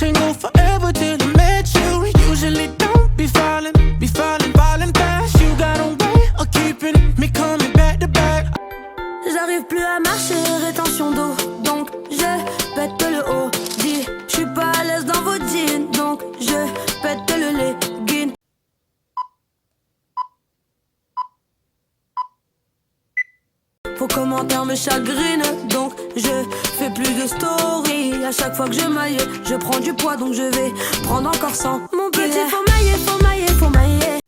single forever till I met you. Usually don't be falling fast. You got a way of keeping me coming back to back. J'arrive plus à marcher, rétention d'eau, donc je pète le haut. Dis, j'suis pas à l'aise dans vos jeans, donc je pète le legging. Vos commentaires me chagrinent, donc je fais plus de story. À chaque fois que je maille, je prends du poids, donc je vais prendre encore 100. Mon petit, faut mailler, faut mailler, faut mailler.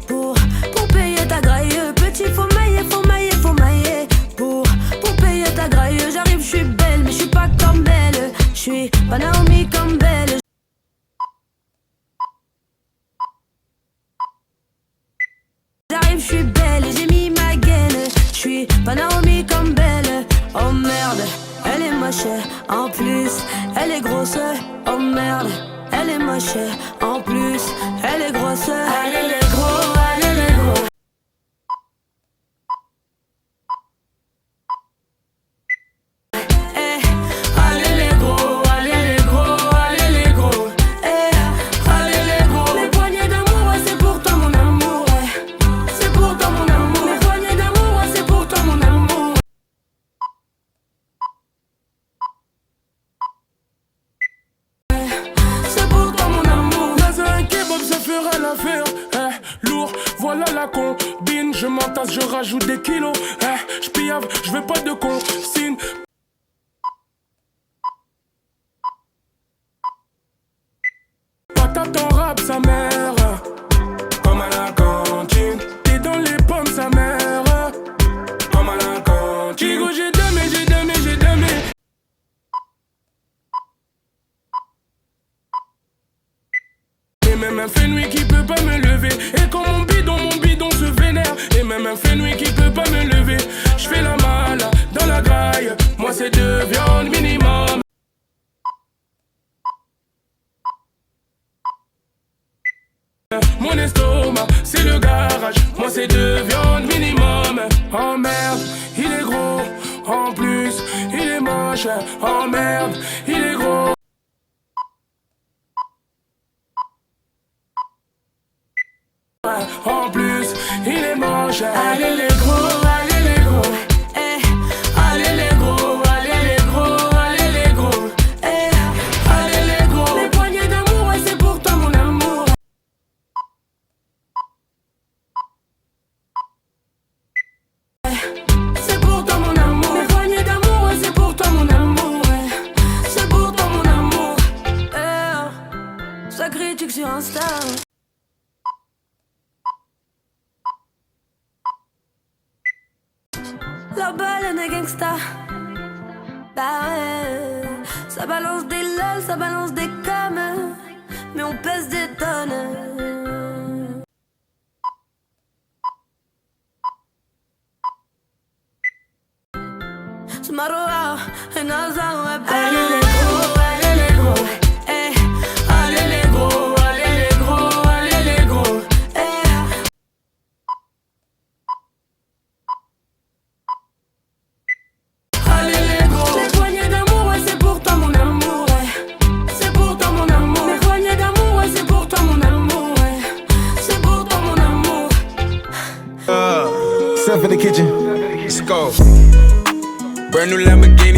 Pour payer ta graille, petit, faut mailler, faut mailler, faut mailler. Pour payer ta graille, j'arrive, j'suis belle, mais j'suis pas comme elle. J'suis pas Naomi comme belle. J'arrive, j'suis belle, j'ai mis ma gaine. J'suis pas Naomi comme belle. Oh merde, elle est moche. En plus, elle est grosse. Oh merde, elle est moche. En plus, elle est grosse. Allez les gros, allez les gros. Allez les gros, allez les gros, allez les gros. Allez les gros. Mes poignées d'amour, ouais, c'est pour toi mon amour. C'est pour toi mon amour. Mes poignées d'amour, ouais, c'est pour toi mon amour. C'est pour toi mon amour. Dans un kebab ça fera l'affaire. Lourd, voilà la combine. Je m'entasse, je rajoute des kilos. Je piave, je veux pas de consigne. Patate en rap sa mère. Comme à la cantine. T'es dans les pommes sa mère. Comme à la cantine. Chigo, j'ai damé, j'ai damé, j'ai damé. Et même un fait nuit qui peut pas me lever. Et quand mon bidon se vénère. Et même un fait nuit qui peut pas me lever. Je fais la malle dans la graille. Moi c'est 2 viandes minimum. Mon estomac, c'est le garage. Moi c'est 2 viandes minimum. Oh merde, il est gros. En plus, il est moche. Oh merde, il est gros. En plus, il est moche. Allez les gros, allez les gros. Allez les gros, allez les gros, allez les gros. Allez les gros. Mes poignées d'amour, ouais, c'est pour toi mon amour. C'est pour toi mon amour. Mes poignées d'amour, ouais, c'est pour toi mon amour. C'est pour toi mon amour. Ça critique sur Insta. La baleine est gangsta. Bah ouais. Ça balance des lol, ça balance des coms. Mais on pèse des tonnes. C'est Maroa et Nazar, ouais. Allez les gros, allez les gros. Allez les gros, allez les gros, allez les gros. Allez les gros. Mes poignées d'amour, ouais, c'est pour toi mon amour. C'est pour toi mon amour. Mes poignées d'amour, ouais, c'est pour toi mon amour. C'est pour toi mon amour. Self in the kitchen. Let's go. Brand new Lamborghini.